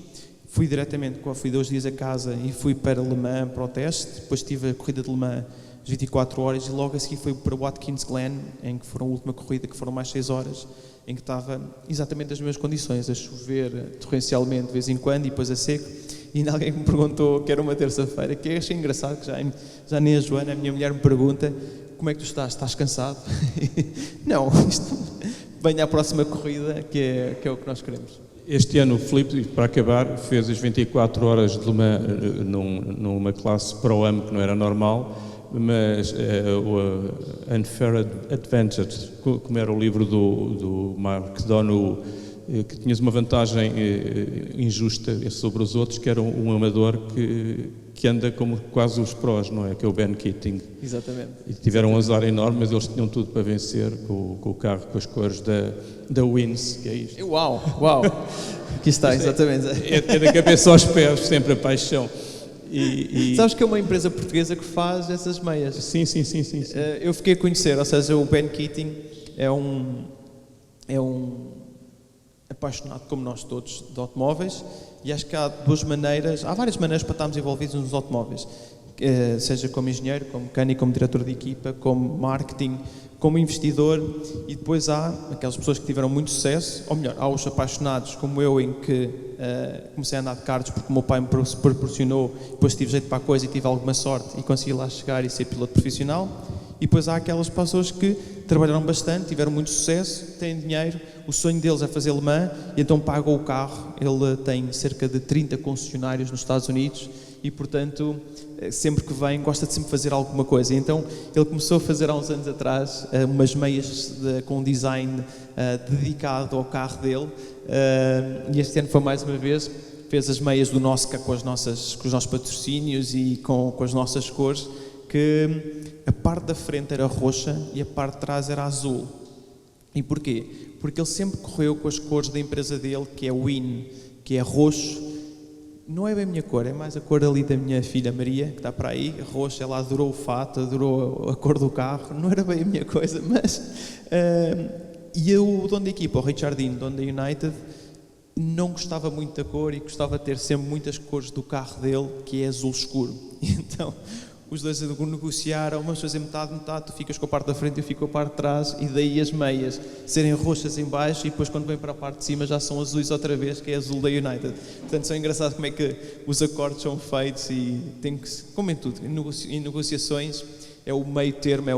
fui 2 dias a casa e fui para Le Mans para o teste, depois tive a corrida de Le Mans às 24 horas e logo a seguir fui para Watkins Glen, em que foram a última corrida, que foram mais 6 horas, em que estava exatamente as mesmas condições, a chover torrencialmente de vez em quando e depois a seco. E ainda alguém me perguntou, que era uma terça-feira, que eu achei engraçado, que já nem a Joana, a minha mulher, me pergunta: como é que tu estás? Estás cansado? Não, venha à próxima corrida, que é o que nós queremos. Este ano o Filipe, para acabar, fez as 24 horas de Le Mans numa classe Pro-Am que não era normal, mas o Unfair Advantage, como era o livro do Mark Donohue, que tinhas uma vantagem injusta sobre os outros, que era um amador que anda como quase os prós, não é? Que é o Ben Keating. Exatamente. E tiveram um azar enorme, mas eles tinham tudo para vencer com o carro, com as cores da Wins, que é isto. Uau! Aqui está, exatamente. É da cabeça aos pés, sempre a paixão. Sabes que é uma empresa portuguesa que faz essas meias? Sim. Eu fiquei a conhecer, ou seja, o Ben Keating é um apaixonado, como nós todos, de automóveis, e acho que há várias maneiras para estarmos envolvidos nos automóveis. seja como engenheiro, como mecânico, como diretor de equipa, como marketing, como investidor, e depois há aquelas pessoas que tiveram muito sucesso, ou melhor, há os apaixonados como eu, em que comecei a andar de karts porque o meu pai me proporcionou, depois tive jeito para a coisa e tive alguma sorte e consegui lá chegar e ser piloto profissional. E depois há aquelas pessoas que trabalharam bastante, tiveram muito sucesso, têm dinheiro, o sonho deles é fazer Le Mans, e então pagam o carro. Ele tem cerca de 30 concessionários nos Estados Unidos e, portanto, sempre que vem gosta de sempre fazer alguma coisa. E então ele começou a fazer há uns anos atrás umas meias com um design dedicado ao carro dele, e este ano foi mais uma vez, fez as meias do nosso, com os nossos patrocínios e com as nossas cores, que a parte da frente era roxa e a parte de trás era azul. E porquê? Porque ele sempre correu com as cores da empresa dele, que é o WIN, que é roxo. Não é bem a minha cor, é mais a cor ali da minha filha Maria, que está para aí, roxa. Ela adorou o fato, adorou a cor do carro, não era bem a minha coisa, mas... e o dono da equipa, o Richardinho, dono da United, não gostava muito da cor e gostava de ter sempre muitas cores do carro dele, que é azul escuro. E então... os dois negociaram, vamos fazer metade, tu ficas com a parte da frente e eu fico com a parte de trás, e daí as meias serem roxas em baixo e depois quando vem para a parte de cima já são azuis outra vez, que é azul da United. Portanto, é engraçado como é que os acordos são feitos, e tem que, como em tudo, em negociações, é o meio termo, é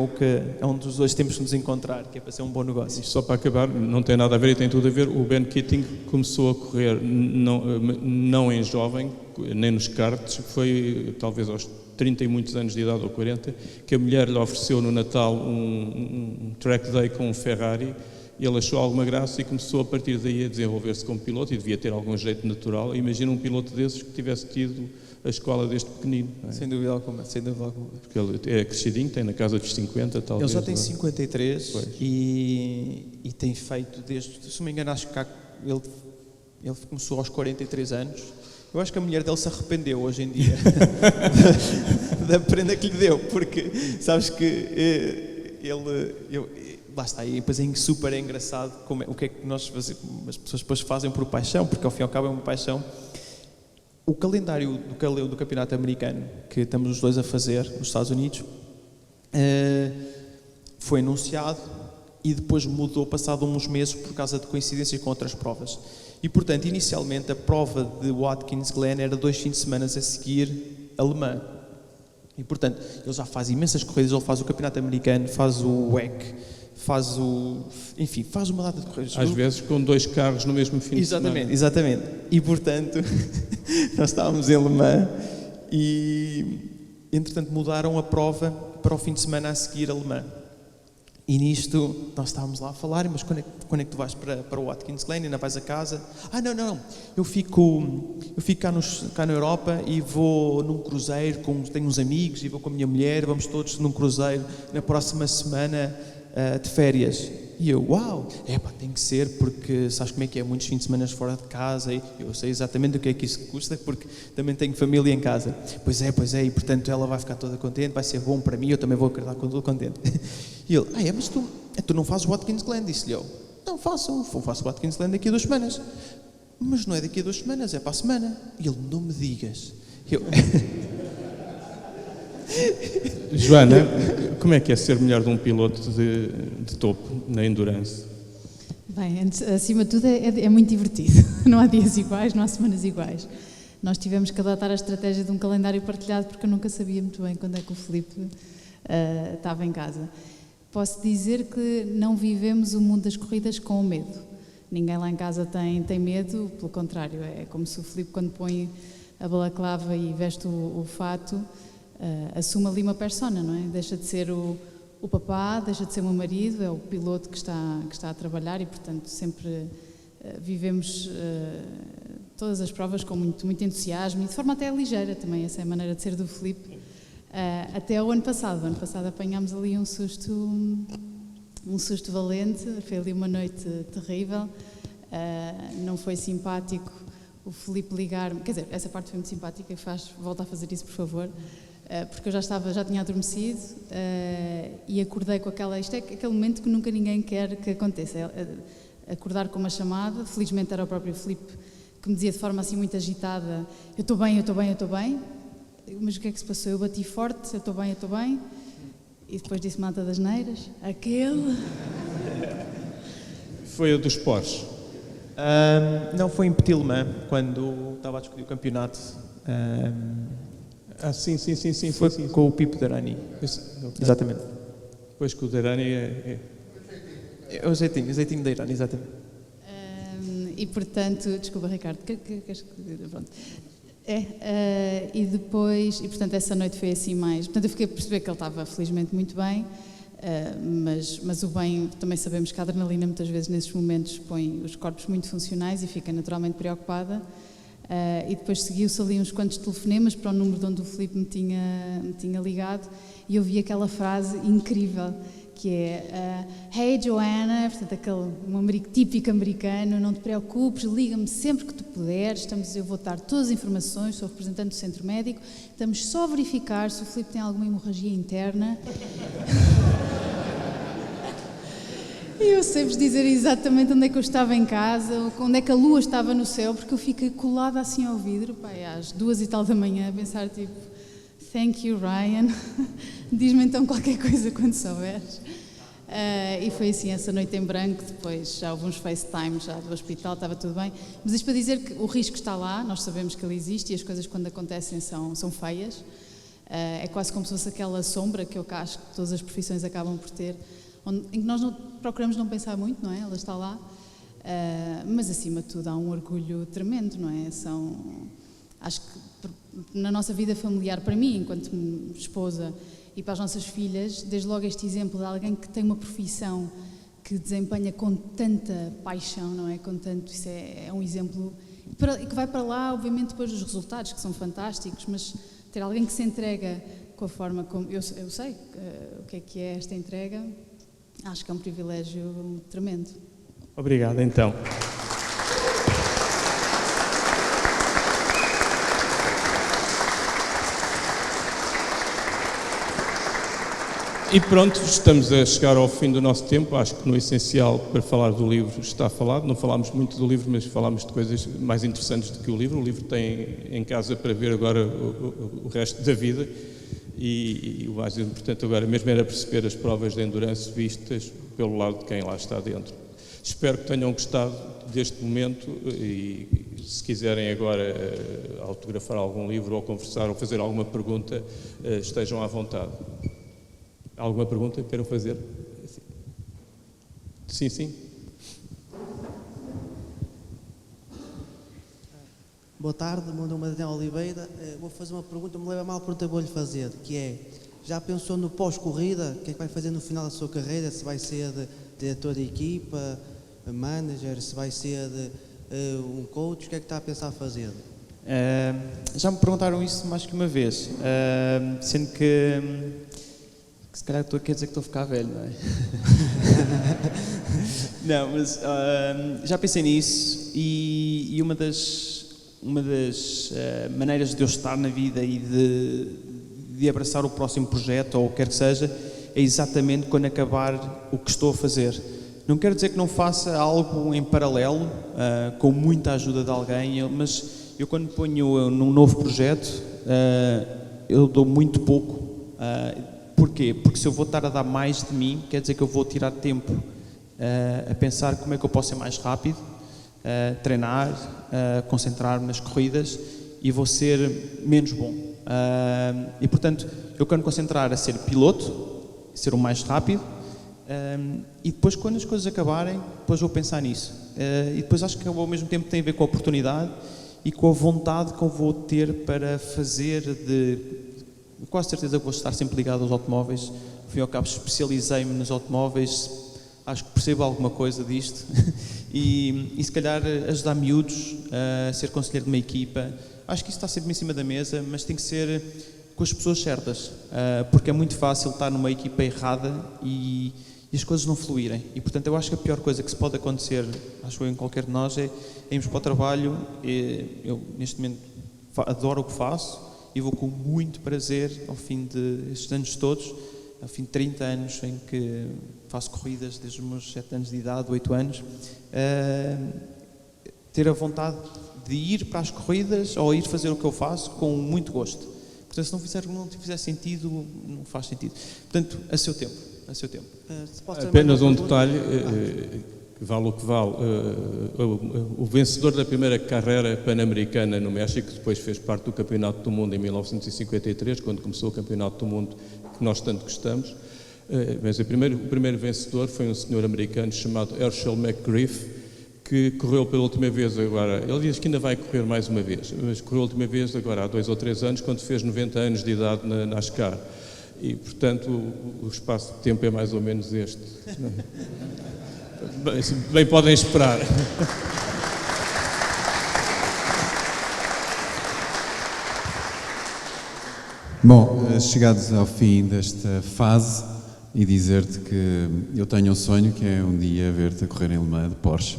onde os dois temos que nos encontrar, que é para ser um bom negócio. Só para acabar, não tem nada a ver e tem tudo a ver, o Ben Keating começou a correr não em jovem, nem nos karts, foi talvez aos 30 e muitos anos de idade, ou 40, que a mulher lhe ofereceu no Natal um track day com um Ferrari, e ele achou alguma graça e começou a partir daí a desenvolver-se como piloto, e devia ter algum jeito natural. Imagina um piloto desses que tivesse tido a escola desde pequenino. Não é? Sem dúvida alguma, sem dúvida alguma. Porque ele é crescidinho, tem na casa dos 50, talvez. Ele já tem 53 e tem feito desde, se não me engano, acho que ele começou aos 43 anos. Eu acho que a mulher dele se arrependeu hoje em dia da prenda que lhe deu, porque sabes que lá está, e depois super engraçado o que é que nós fazemos, as pessoas depois fazem por paixão, porque ao fim e ao cabo é uma paixão. O calendário do campeonato americano, que estamos os dois a fazer nos Estados Unidos, foi anunciado e depois mudou passado uns meses por causa de coincidências com outras provas. E, portanto, inicialmente a prova de Watkins Glen era 2 fins de semana a seguir a Le Mans. E, portanto, ele já faz imensas corridas, ele faz o campeonato americano, faz o WEC, faz uma data de corridas. Às vezes com 2 carros no mesmo fim de semana. Exatamente. E, portanto, nós estávamos em Le Mans e, entretanto, mudaram a prova para o fim de semana a seguir a Le Mans. E nisto, nós estávamos lá a falar, mas quando é que tu vais para o Watkins Glen? Ainda vais a casa? Não, eu fico cá na Europa e vou num cruzeiro, tenho uns amigos e vou com a minha mulher, vamos todos num cruzeiro na próxima semana de férias. E eu, uau, tem que ser, porque sabes como é que é, muitos fins de semana fora de casa, e eu sei exatamente o que é que isso custa, porque também tenho família em casa. Pois é, e portanto ela vai ficar toda contente, vai ser bom para mim, eu também vou acordar todo contente. E ele, mas tu não fazes o Watkins Glen, disse-lhe eu. Não faço o Watkins Glen daqui a 2 semanas. Mas não é daqui a 2 semanas, é para a semana. E ele, não me digas. Eu... Joana, como é que é ser mulher de um piloto de topo na Endurance? Bem, acima de tudo é muito divertido. Não há dias iguais, não há semanas iguais. Nós tivemos que adotar a estratégia de um calendário partilhado, porque eu nunca sabia muito bem quando é que o Filipe estava em casa. Posso dizer que não vivemos o mundo das corridas com medo. Ninguém lá em casa tem medo, pelo contrário, é como se o Filipe, quando põe a balaclava e veste o fato, assume ali uma persona, não é? Deixa de ser o papá, deixa de ser o meu marido, é o piloto que está a trabalhar e, portanto, sempre vivemos todas as provas com muito entusiasmo e de forma até ligeira também. Essa é a maneira de ser do Filipe. Até o ano passado. O ano passado apanhámos ali um susto valente, foi ali uma noite terrível. Não foi simpático o Filipe ligar-me, quer dizer, essa parte foi muito simpática e volta a fazer isso, por favor. Porque eu já tinha adormecido e acordei com isto é aquele momento que nunca ninguém quer que aconteça, acordar com uma chamada. Felizmente era o próprio Filipe que me dizia de forma assim muito agitada, eu estou bem, mas o que é que se passou? Eu bati forte, eu estou bem. E depois disse Mata das Neiras, aquele... Foi a dos Porsche. Não, foi em Petit Le Mans, quando estava a discutir o campeonato. Sim. Foi com o Pipo Derani. Exatamente. Depois que o Derani é... O jeitinho da Irani, exatamente. E portanto, desculpa Ricardo, pronto. E depois, e portanto essa noite foi assim mais, portanto eu fiquei a perceber que ele estava felizmente muito bem, mas o bem, também sabemos que a adrenalina muitas vezes nesses momentos põe os corpos muito funcionais e fica naturalmente preocupada. E depois seguiu-se ali uns quantos telefonemas para o número de onde o Filipe me tinha ligado e eu vi aquela frase incrível que é Hey Joanna, portanto típico americano, não te preocupes, liga-me sempre que tu puderes, eu vou dar todas as informações, sou representante do centro médico, estamos só a verificar se o Filipe tem alguma hemorragia interna. E eu sei-vos dizer exatamente onde é que eu estava em casa, onde é que a lua estava no céu, porque eu fiquei colada assim ao vidro, às 2h da manhã, a pensar tipo, thank you Ryan, diz-me então qualquer coisa quando souberes. E foi assim, essa noite em branco, depois já houve uns FaceTime já do hospital, estava tudo bem. Mas isto para dizer que o risco está lá, nós sabemos que ele existe e as coisas quando acontecem são feias. É quase como se fosse aquela sombra que eu acho que todas as profissões acabam por ter, em que nós procuramos não pensar muito, não é? Ela está lá, mas acima de tudo há um orgulho tremendo, não é? Acho que na nossa vida familiar, para mim, enquanto esposa, e para as nossas filhas, desde logo este exemplo de alguém que tem uma profissão que desempenha com tanta paixão, não é? Com tanto, isso é um exemplo que vai para lá, obviamente, depois dos resultados, que são fantásticos, mas ter alguém que se entrega com a forma como... Eu sei o que é esta entrega, acho que é um privilégio tremendo. Obrigado, então. E pronto, estamos a chegar ao fim do nosso tempo. Acho que no essencial para falar do livro está falado. Não falámos muito do livro, mas falámos de coisas mais interessantes do que o livro. O livro tem em casa para ver agora o resto da vida e o mais importante agora mesmo era perceber as provas de endurance vistas pelo lado de quem lá está dentro. Espero que tenham gostado deste momento e se quiserem agora autografar algum livro ou conversar ou fazer alguma pergunta, estejam à vontade. Alguma pergunta que queiram fazer? Sim. Boa tarde, meu nome é Daniel Oliveira. Vou fazer uma pergunta, me leva mal a pergunta que vou-lhe fazer, que é, já pensou no pós-corrida? O que é que vai fazer no final da sua carreira? Se vai ser diretor de equipa, manager, se vai ser um coach, o que é que está a pensar fazer? Já me perguntaram isso mais que uma vez, sendo que se calhar quer dizer que estou a ficar velho, não é? Não, mas já pensei nisso e uma das maneiras de eu estar na vida e de abraçar o próximo projeto ou o que quer que seja é exatamente quando acabar o que estou a fazer. Não quero dizer que não faça algo em paralelo, com muita ajuda de alguém, mas eu quando me ponho num novo projeto, eu dou muito pouco. Porquê? Porque se eu vou estar a dar mais de mim, quer dizer que eu vou tirar tempo a pensar como é que eu posso ser mais rápido, treinar, concentrar-me nas corridas e vou ser menos bom. E portanto, eu quero me concentrar a ser piloto, ser o mais rápido, e depois quando as coisas acabarem, depois vou pensar nisso. E depois acho que ao mesmo tempo tem a ver com a oportunidade e com a vontade que eu vou ter para fazer quase certeza que vou estar sempre ligado aos automóveis. Ao fim e ao cabo, especializei-me nos automóveis, acho que percebo alguma coisa disto e se calhar ajudar miúdos a ser conselheiro de uma equipa. Acho que isso está sempre em cima da mesa, mas tem que ser com as pessoas certas, porque é muito fácil estar numa equipa errada e as coisas não fluírem. E portanto eu acho que a pior coisa que se pode acontecer, acho eu, em qualquer de nós, é irmos para o trabalho. Eu neste momento adoro o que faço e vou com muito prazer, ao fim destes anos todos, ao fim de 30 anos em que faço corridas desde os meus 7 anos de idade, 8 anos, ter a vontade de ir para as corridas ou ir fazer o que eu faço com muito gosto. Portanto, se não fizer sentido, não faz sentido. Portanto, a seu tempo. Se posso ter Apenas mais um uma pergunta? detalhe, que vale o que vale. O vencedor da primeira carreira pan-americana no México, que depois fez parte do Campeonato do Mundo em 1953, quando começou o Campeonato do Mundo que nós tanto gostamos, mas o primeiro vencedor foi um senhor americano chamado Herschel McGriff, que correu pela última vez agora, ele diz que ainda vai correr mais uma vez, mas correu a última vez agora há 2 ou 3 anos, quando fez 90 anos de idade na NASCAR. E, portanto, o espaço de tempo é mais ou menos este. Bem podem esperar. Bom, chegados ao fim desta fase, e dizer-te que eu tenho um sonho, que é um dia ver-te a correr em Le Mans de Porsche.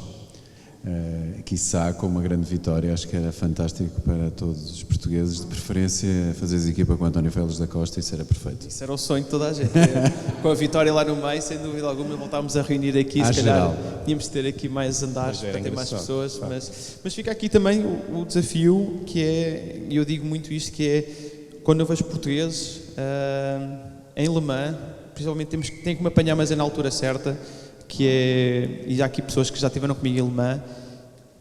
Quiçá com uma grande vitória, acho que era fantástico para todos os portugueses, de preferência fazeres equipa com o António Félix da Costa, isso era perfeito. Isso era o sonho de toda a gente. Com a vitória lá no meio, sem dúvida alguma, voltámos a reunir aqui. À Se calhar geral. tínhamos de ter aqui mais andares Mas era para ter mais engraçado, pessoas. Mas fica aqui também o desafio, que é, e eu digo muito isto, que é quando eu vejo portugueses em Le Mans, principalmente tem que me apanhar, mas é na altura certa, que é, e há aqui pessoas que já estiveram comigo em Le Mans,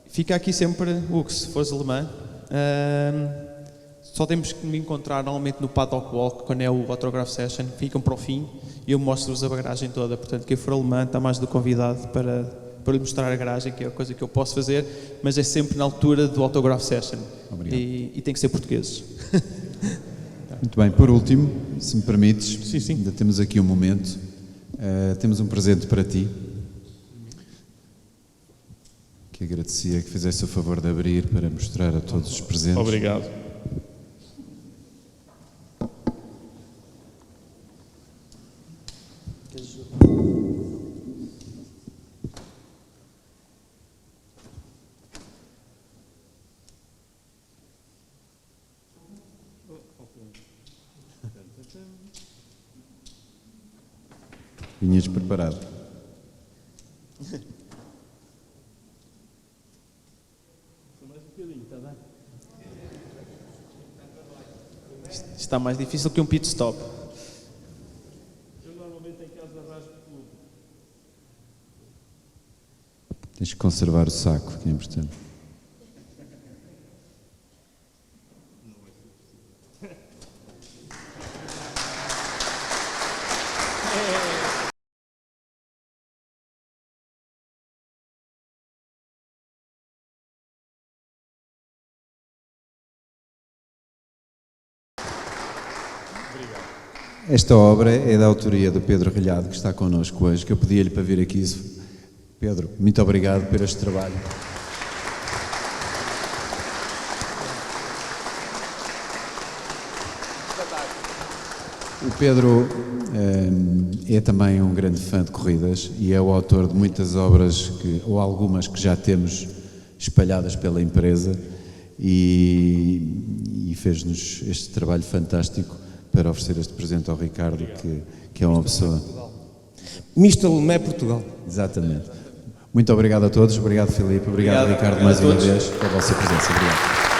fica aqui sempre, Hugo, se fores a Le Mans, só temos que me encontrar normalmente no Paddock Walk, quando é o Autograph Session, ficam para o fim e eu mostro-vos a bagagem toda. Portanto, quem for a Le Mans está mais do convidado para lhe mostrar a garagem, que é a coisa que eu posso fazer, mas é sempre na altura do Autograph Session. Obrigado. E tem que ser portugueses. Muito bem, por último, se me permites, Sim. ainda temos aqui um momento, temos um presente para ti, que agradecia que fizesse o favor de abrir para mostrar a todos os presentes. Obrigado. Vinhas preparado. Isto está mais difícil que um pit stop. Tens que conservar o saco, que é importante. Esta obra é da autoria do Pedro Relhado, que está connosco hoje, que eu pedia-lhe para vir aqui. Pedro, muito obrigado por este trabalho. O Pedro é também um grande fã de corridas e é o autor de muitas obras, ou algumas que já temos espalhadas pela empresa, e fez-nos este trabalho fantástico para oferecer este presente ao Ricardo, que é uma pessoa... Mista Le Mans Portugal. Exatamente. Muito obrigado a todos, obrigado Filipe, obrigado Ricardo mais uma vez pela vossa presença. Obrigado.